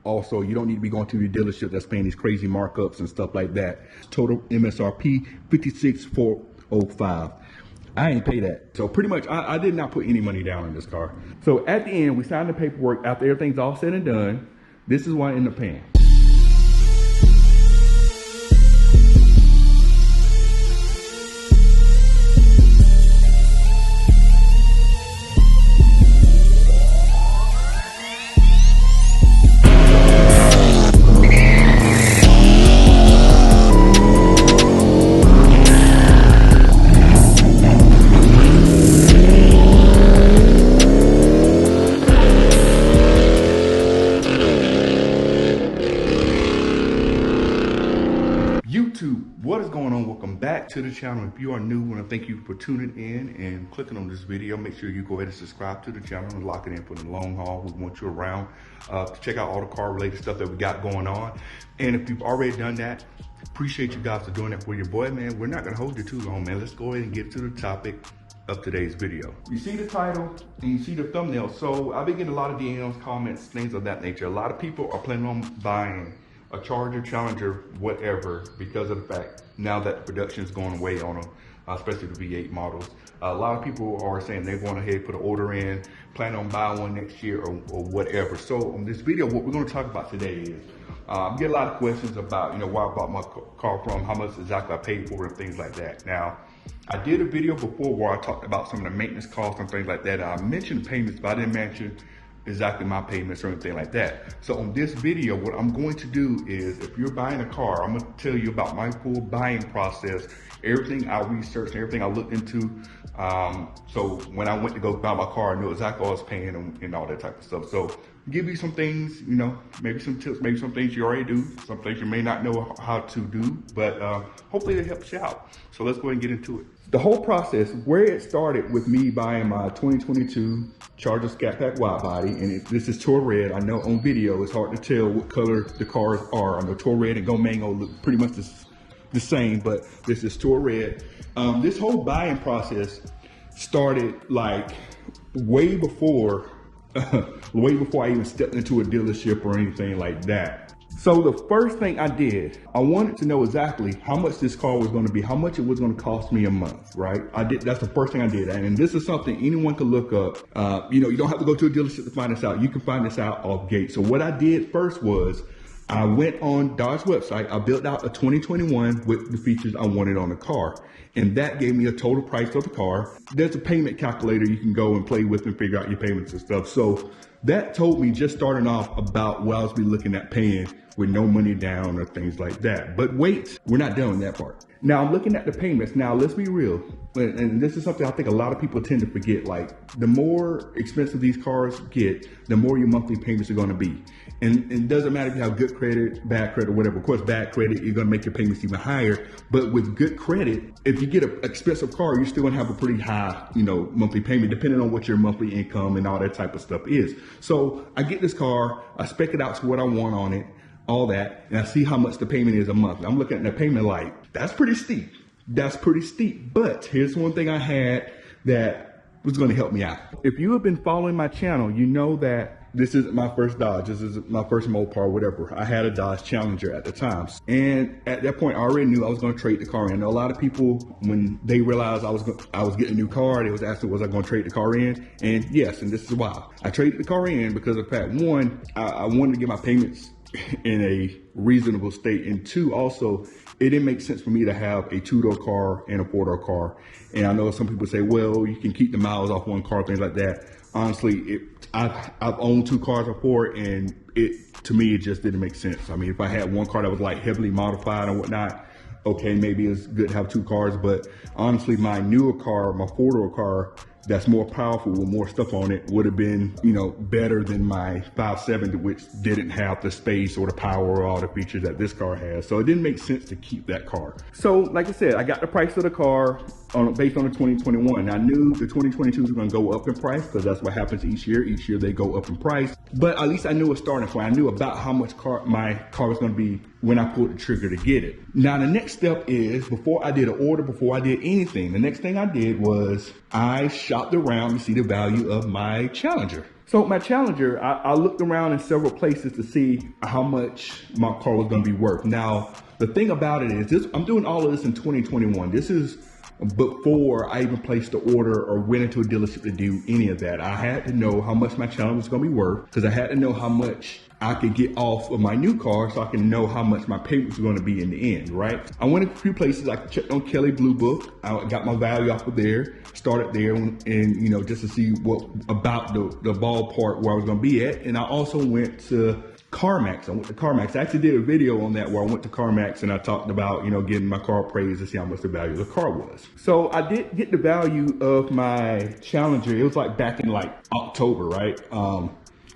Also, you don't need to be going to your dealership that's paying these crazy markups and stuff like that. Total MSRP $56,405. I ain't pay that. So pretty much I did not put any money down on this car. So at the end, we signed the paperwork. After everything's all said and done, this is what I ended up paying. YouTube, what is going on? Welcome back to the channel. If you are new, I want to thank you for tuning in and clicking on this video. Make sure you go ahead and subscribe to the channel and lock it in for the long haul. We want you around to check out all the car related stuff that we got going on. And if you've already done that, appreciate you guys for doing that for your boy, man. We're not going to hold you too long, man. Let's go ahead and get to the topic of today's video. You see the title and you see the thumbnail. So I've been getting a lot of DMs, comments, things of that nature. A lot of people are planning on buying a Charger, Challenger, whatever, because of the fact now that the production is going away on them, especially the V8 models. A lot of people are saying they're going ahead, put an order in, plan on buying one next year or whatever. So on this video, what we're going to talk about today is, I get a lot of questions about, you know, where I bought my car from, how much exactly I paid for it, and things like that. Now, I did a video before where I talked about some of the maintenance costs and things like that. I mentioned payments, but I didn't mention exactly my payments or anything like that. So on this video, what I'm going to do is, if you're buying a car, I'm going to tell you about my full buying process, everything I researched, everything I looked into. So when I went to go buy my car, I knew exactly what I was paying and all that type of stuff. So give you some things, you know, maybe some tips, maybe some things you already do, some things you may not know how to do, but hopefully it helps you out. So let's go ahead and get into it. The whole process, where it started with me buying my 2022 Charger Scatpack Widebody, and this is Tour Red. I know on video it's hard to tell what color the cars are. I know Tour Red and Go Mango look pretty much the same, but this is Tour Red. This whole buying process started like way before I even stepped into a dealership or anything like that. So the first thing I did, I wanted to know exactly how much this car was going to be, how much it was going to cost me a month, right? That's the first thing I did. And this is something anyone could look up. You know, you don't have to go to a dealership to find this out. You can find this out off gate. So what I did first was I went on Dodge website. I built out a 2021 with the features I wanted on the car. And that gave me a total price of the car. There's a payment calculator you can go and play with and figure out your payments and stuff. So that told me, just starting off, about what I was be looking at paying with no money down or things like that. But wait, we're not done with that part. Now I'm looking at the payments. Now let's be real. And this is something I think a lot of people tend to forget. Like, the more expensive these cars get, the more your monthly payments are going to be. And it doesn't matter if you have good credit, bad credit, whatever. Of course, bad credit, you're going to make your payments even higher. But with good credit, if you get an expensive car, you're still going to have a pretty high, you know, monthly payment, depending on what your monthly income and all that type of stuff is. So I get this car, I spec it out to what I want on it, all that, and I see how much the payment is a month. I'm looking at the payment like, that's pretty steep. That's pretty steep. But here's one thing I had that was going to help me out. If you have been following my channel, you know that this isn't my first Dodge. This is my first Mopar, whatever. I had a Dodge Challenger at the time. And at that point, I already knew I was going to trade the car in. I know a lot of people, when they realized I was getting a new car, they was asking, was I going to trade the car in? And yes, and this is why. I traded the car in because of the fact, one, I wanted to get my payments in a reasonable state, and two, also, it didn't make sense for me to have a two-door car and a four-door car. And I know some people say, well, you can keep the miles off one car, things like that. Honestly, I've owned two cars before, and to me, it just didn't make sense. I mean, if I had one car that was like heavily modified and whatnot, okay, maybe it's good to have two cars. But honestly, my newer car, my four-door car, that's more powerful with more stuff on it, would have been, you know, better than my 5.7, which didn't have the space or the power or all the features that this car has. So it didn't make sense to keep that car. So like I said, I got the price of the car based on the 2021. I knew the 2022 was going to go up in price because that's what happens each year. Each year they go up in price. But at least I knew a starting point. I knew about how much my car was going to be when I pulled the trigger to get it. Now the next step is, before I did an order, before I did anything, the next thing I did was I shopped around to see the value of my Challenger. So my Challenger, I looked around in several places to see how much my car was gonna be worth. Now, the thing about it is, I'm doing all of this in 2021. This is before I even placed the order or went into a dealership to do any of that. I had to know how much my Challenger was gonna be worth, because I had to know how much I could get off of my new car so I can know how much my payments were going to be in the end, right? I went a few places. I checked on Kelley Blue Book. I got my value off of there, started there, and you know, just to see what about the ballpark where I was going to be at. And I also went to CarMax. I went to CarMax. I actually did a video on that where I went to CarMax and I talked about, you know, getting my car appraised to see how much the value of the car was. So I did get the value of my Challenger. It was like back in like October, right?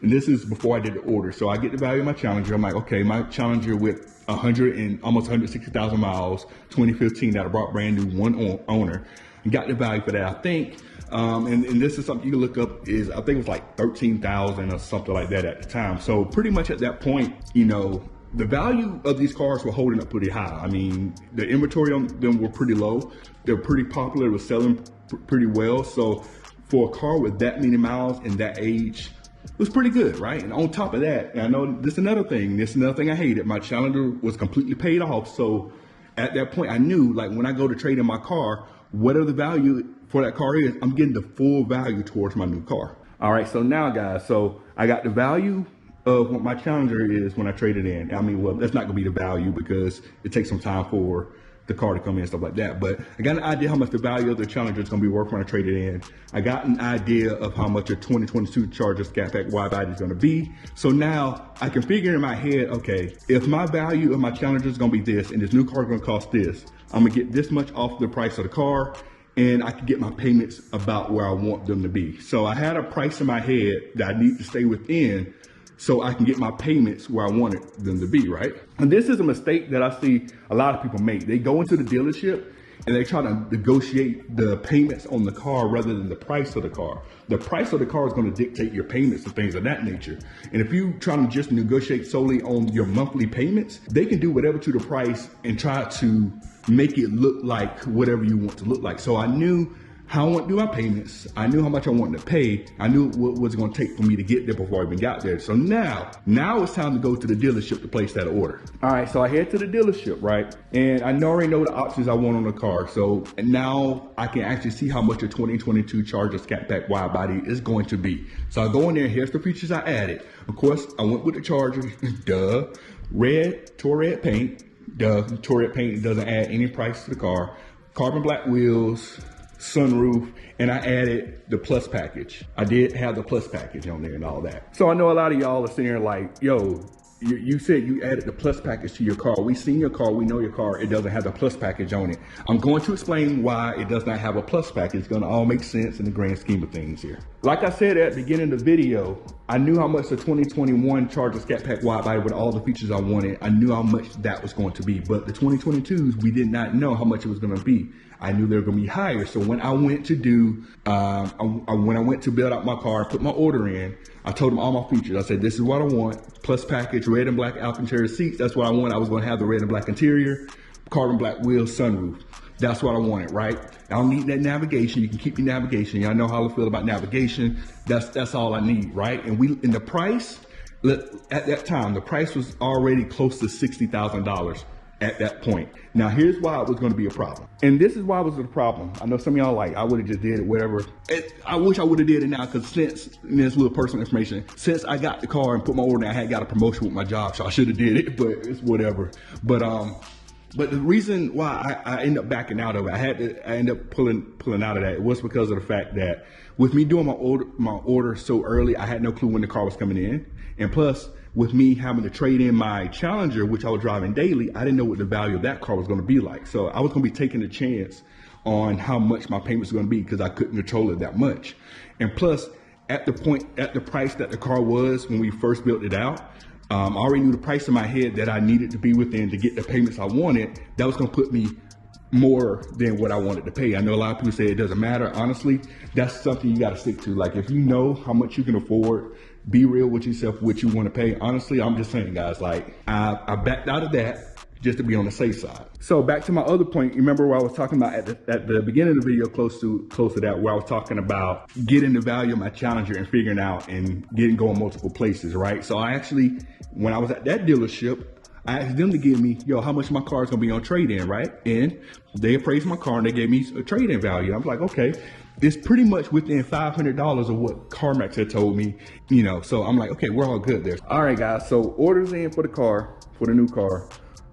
And this is before I did the order. So I get the value of my Challenger. I'm like, okay, my Challenger with almost 160,000 miles, 2015 that I brought brand new, one owner, and got the value for that. I think, and this is something you can look up, is I think it was like 13,000 or something like that at the time. So pretty much at that point, you know, the value of these cars were holding up pretty high. I mean, the inventory on them were pretty low. They're pretty popular. It was selling pretty well. So for a car with that many miles and that age, it was pretty good, right? And on top of that, and I know this is another thing I hated. My Challenger was completely paid off. So at that point, I knew, like, when I go to trade in my car, whatever the value for that car is, I'm getting the full value towards my new car. All right, so now, guys, so I got the value of what my Challenger is when I trade it in. I mean, well, that's not gonna be the value because it takes some time for the car to come in and stuff like that. But I got an idea how much the value of the Challenger is going to be worth when I trade it in. I got an idea of how much a 2022 Charger Scatpack Widebody is going to be. So now I can figure in my head, okay, if my value of my Challenger is going to be this and this new car is going to cost this, I'm going to get this much off the price of the car, and I can get my payments about where I want them to be. So I had a price in my head that I need to stay within so I can get my payments where I wanted them to be, right? And this is a mistake that I see a lot of people make. They go into the dealership and they try to negotiate the payments on the car rather than the price of the car. The price of the car is going to dictate your payments and things of that nature. And if you try to just negotiate solely on your monthly payments, they can do whatever to the price and try to make it look like whatever you want to look like. So I knew how I want to do my payments. I knew how much I wanted to pay. I knew what was going to take for me to get there before I even got there. So now it's time to go to the dealership to place that order. All right, so I head to the dealership, right? And I already know the options I want on the car. So now I can actually see how much a 2022 Charger Scatpack Widebody is going to be. So I go in there, here's the features I added. Of course, I went with the Charger, duh. Tour red paint, duh. Tour red paint doesn't add any price to the car. Carbon black wheels, sunroof, and I added the plus package. I did have the plus package on there and all that. So I know a lot of y'all are sitting there like, yo, you said you added the plus package to your car. We seen your car, we know your car, it doesn't have the plus package on it. I'm going to explain why it does not have a plus package. It's gonna all make sense in the grand scheme of things here. Like I said at the beginning of the video, I knew how much the 2021 Charger Scatpack Widebody with all the features I wanted, I knew how much that was going to be. But the 2022s, we did not know how much it was gonna be. I knew they were gonna be higher. So when I went to do, when I went to build out my car, put my order in, I told them all my features. I said, this is what I want. Plus package, red and black Alcantara seats. That's what I want. I was gonna have the red and black interior, carbon black wheels, sunroof. That's what I wanted, right? I don't need that navigation. You can keep the navigation. Y'all know how I feel about navigation. That's all I need, right? And in the price, at that time, the price was already close to $60,000 at that point. Now, here's why it was going to be a problem. And this is why it was a problem. I know some of y'all like, I would have just did it, whatever. I wish I would have did it now, because since, and this little personal information, since I got the car and put my order in, I had got a promotion with my job, so I should have did it, but it's whatever. But the reason why I ended up backing out of it, I ended up pulling out of that, it was because of the fact that with me doing my order so early, I had no clue when the car was coming in. And plus, with me having to trade in my Challenger, which I was driving daily, I didn't know what the value of that car was going to be like. So I was going to be taking a chance on how much my payments were going to be, because I couldn't control it that much. And plus, at the price that the car was when we first built it out, I already knew the price in my head that I needed to be within to get the payments I wanted. That was going to put me more than what I wanted to pay. I know a lot of people say it doesn't matter. Honestly, that's something you got to stick to. Like, if you know how much you can afford, be real with yourself, what you want to pay. Honestly, I'm just saying, guys, like, I backed out of that just to be on the safe side. So back to my other point, you remember where I was talking about at the beginning of the video, close to that, where I was talking about getting the value of my Challenger and figuring out and going multiple places, right? So I actually, when I was at that dealership, I asked them to give me, yo, how much my car is gonna be on trade-in, right? And they appraised my car and they gave me a trade-in value. I was like, okay, it's pretty much within $500 of what CarMax had told me, you know, so I'm like, okay, we're all good there. All right, guys, so orders in for the car, for the new car.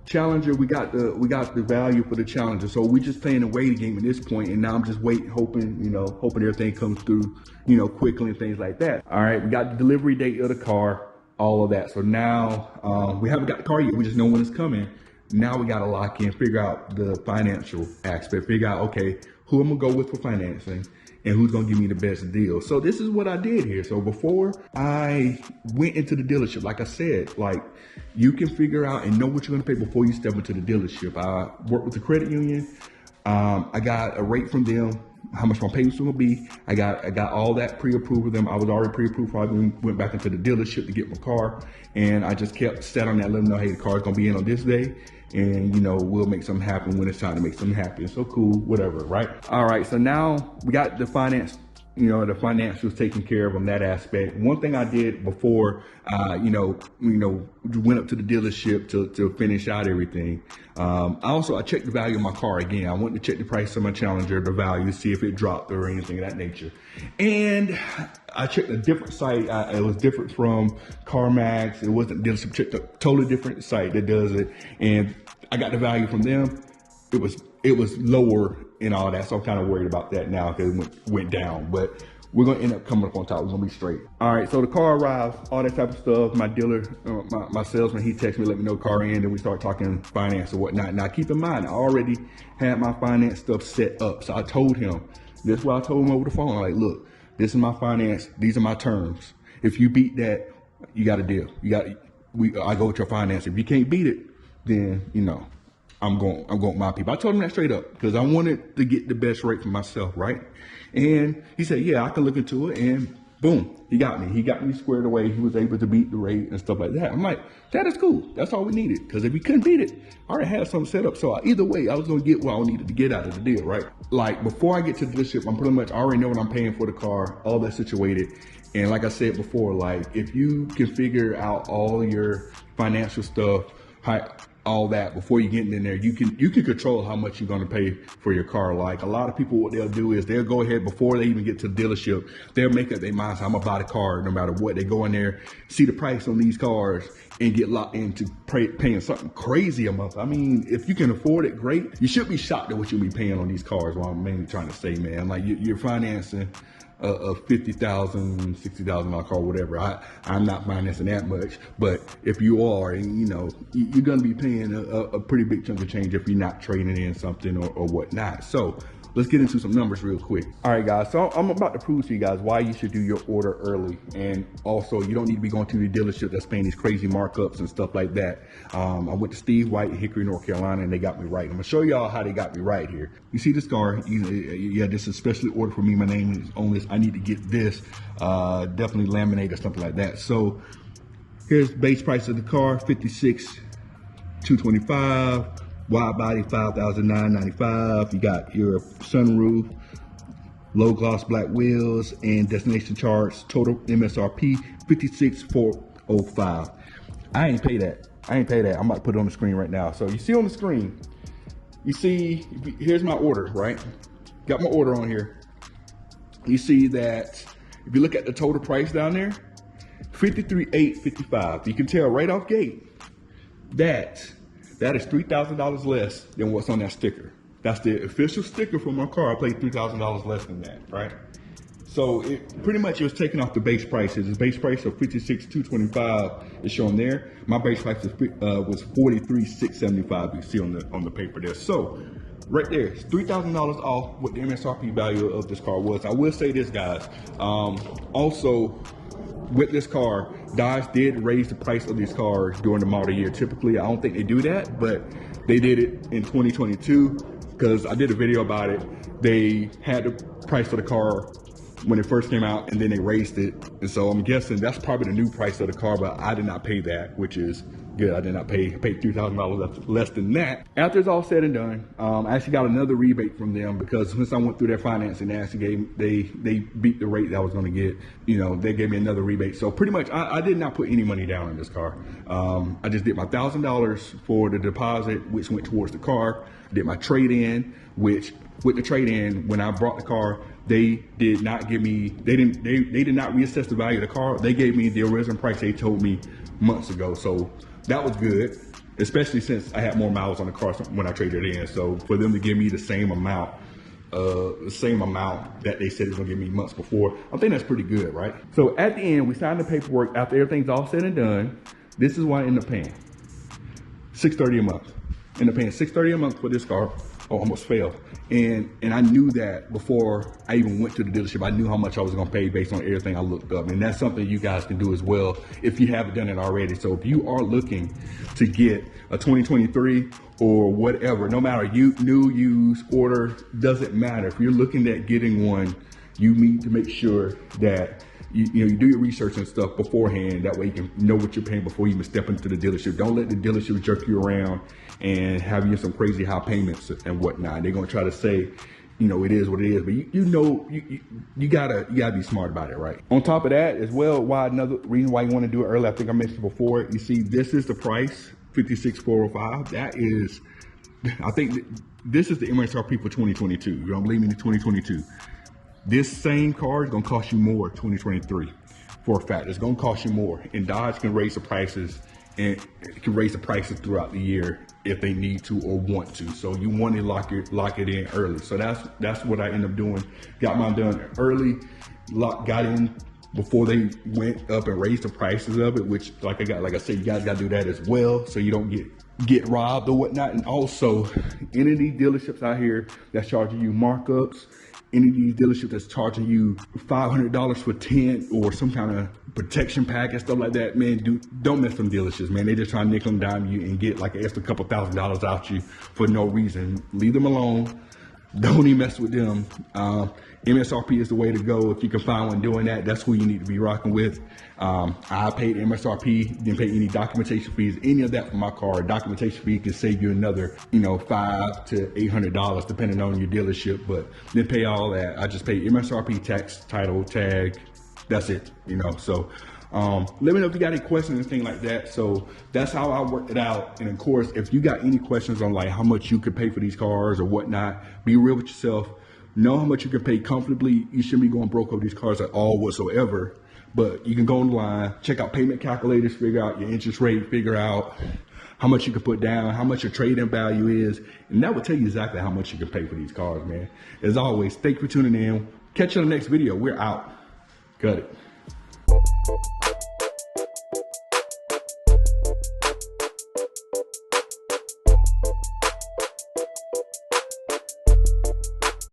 Challenger, we got the value for the Challenger, so we just playing a waiting game at this point, and now I'm just waiting, hoping everything comes through, you know, quickly and things like that. All right, we got the delivery date of the car, all of that. So now we haven't got the car yet. We just know when it's coming. Now we got to lock in, figure out the financial aspect, figure out, okay, who I'm gonna go with for financing and who's gonna give me the best deal. So this is what I did here. So before I went into the dealership, like I said, like you can figure out and know what you're gonna pay before you step into the dealership. I worked with the credit union. I got a rate from them, how much my payments were gonna be. I got all that pre-approved with them. I was already pre-approved before I went back into the dealership to get my car. And I just kept set on that, let them know, hey, the car's gonna be in on this day. And you know, we'll make something happen when it's time to make something happen. So cool, whatever, right? All right, so now we got the finance, you know, the financials taken care of on that aspect. One thing I did before, went up to the dealership to finish out everything. I checked the value of my car again. I went to check the price of my Challenger, the value, see if it dropped or anything of that nature. And I checked a different site. It was different from CarMax. It wasn't dealership. Checked a totally different site that does it, and I got the value from them. It was lower and all that, so I'm kind of worried about that now because it went down. But we're gonna end up coming up on top. We're gonna be straight. All right, so the car arrives, all that type of stuff. My dealer, my salesman, he texted me, let me know car in, and we start talking finance or whatnot. Now keep in mind, I already had my finance stuff set up, so I told him. This is what I told him over the phone. I'm like, look, this is my finance. These are my terms. If you beat that, you got a deal. I go with your finance. If you can't beat it, then you know, I'm going with my people. I told him that straight up because I wanted to get the best rate for myself, right? And he said, yeah, I can look into it. And boom, he got me. He got me squared away. He was able to beat the rate and stuff like that. I'm like, that is cool. That's all we needed. Because if we couldn't beat it, I already had something set up. So either way, I was going to get what I needed to get out of the deal, right? Like before I get to the dealership, I'm pretty much, I already know what I'm paying for the car, all that situated. And like I said before, like if you can figure out all your financial stuff, all that before you get in there, you can control how much you're going to pay for your car. Like a lot of people, what they'll do is they'll go ahead before they even get to the dealership, they'll make up their mind, I'm gonna buy the car no matter what. They go in there, see the price on these cars, and get locked into paying something crazy a month. I mean, if you can afford it, great. You should be shocked at what you'll be paying on these cars. What I'm mainly trying to say, man, like you're financing a $50,000, $60,000 car, whatever. I'm not financing that much, but if you are, and you know, you're gonna be paying a pretty big chunk of change if you're not trading in something or whatnot. So let's get into some numbers real quick. All right, guys, so I'm about to prove to you guys why you should do your order early. And also, you don't need to be going to the dealership that's paying these crazy markups and stuff like that. I went to Steve White in Hickory, North Carolina, and they got me right. I'm gonna show y'all how they got me right here. You see this car, yeah, this is specially ordered for me. My name is on this. I need to get this, definitely laminate or something like that. So here's base price of the car, $56,225. Wide body, $5,995. You got your sunroof, low gloss black wheels, and destination charge. Total MSRP $56,405. I ain't pay that. I'm about to put it on the screen right now. So you see on the screen, you see, here's my order, right? Got my order on here. You see that if you look at the total price down there, $53,855. You can tell right off gate that is $3,000 less than what's on that sticker. That's the official sticker for my car. I paid $3,000 less than that, right? So it pretty much was taking off the base prices. The base price of $56,225 is shown there. My base price was $43,675. You see on the paper there. So right there, it's $3,000 off what the MSRP value of this car was. I will say this, guys. Also, with this car, Dodge did raise the price of these cars during the model year. Typically, I don't think they do that, but they did it in 2022 because I did a video about it. They had the price of the car when it first came out, and then they raised it. And so I'm guessing that's probably the new price of the car, but I did not pay that, which is good. I did not pay $3,000 less than that. After it's all said and done, I actually got another rebate from them because since I went through their financing, they actually they beat the rate that I was going to get. You know, they gave me another rebate. So pretty much, I did not put any money down on this car. I just did my $1,000 for the deposit, which went towards the car. I did my trade-in, which with the trade-in, when I brought the car, they did not give me, they did not reassess the value of the car. They gave me the original price they told me months ago. So that was good, especially since I had more miles on the car when I traded it in. So for them to give me the same amount that they said it was gonna give me months before, I think that's pretty good, right? So at the end, we signed the paperwork. After everything's all said and done, this is what I ended up paying. $630 a month. Ended up paying $630 a month for this car. Oh, almost failed. And I knew that before I even went to the dealership. I knew how much I was gonna pay based on everything I looked up. And that's something you guys can do as well if you haven't done it already. So if you are looking to get a 2023 or whatever, no matter new, used, order, doesn't matter. If you're looking at getting one, you need to make sure that you do your research and stuff beforehand. That way you can know what you're paying before you even step into the dealership. Don't let the dealership jerk you around and have you some crazy high payments and whatnot. They're gonna try to say, you know, it is what it is, but you gotta be smart about it, right? On top of that as well, another reason why you want to do it early, I think I mentioned before, you see this is the price, $56,405. That is, I think this is the MSRP for 2022. You don't believe me? In 2022. This same car is gonna cost you more 2023 for a fact. It's gonna cost you more, and Dodge can raise the prices, and it can raise the prices throughout the year if they need to or want to. So you want to lock it in early. So that's what I end up doing. Got mine done early, got in before they went up and raised the prices of it, which like I said, you guys gotta do that as well so you don't get robbed or whatnot. And also, any of these dealerships out here that's charging you markups, any of these dealerships that's charging you $500 for tint or some kind of protection pack and stuff like that, man, don't mess with them dealerships, man. They just try to nickel and dime you and get like an extra couple $1,000s out you for no reason. Leave them alone. Don't even mess with them. MSRP is the way to go. If you can find one doing that, that's who you need to be rocking with. I paid MSRP, didn't pay any documentation fees, any of that for my car. Documentation fee can save you another, $500 to $800 depending on your dealership, but didn't pay all that. I just paid MSRP, tax, title, tag. That's it, So let me know if you got any questions, anything like that. So that's how I worked it out. And of course, if you got any questions on like how much you could pay for these cars or whatnot, be real with yourself. Know how much you can pay comfortably. You shouldn't be going broke over these cars at all whatsoever. But you can go online, check out payment calculators, figure out your interest rate, figure out how much you can put down, how much your trade-in value is, and that will tell you exactly how much you can pay for these cars, man. As always, thank you for tuning in. Catch you on the next video. We're out. Cut it.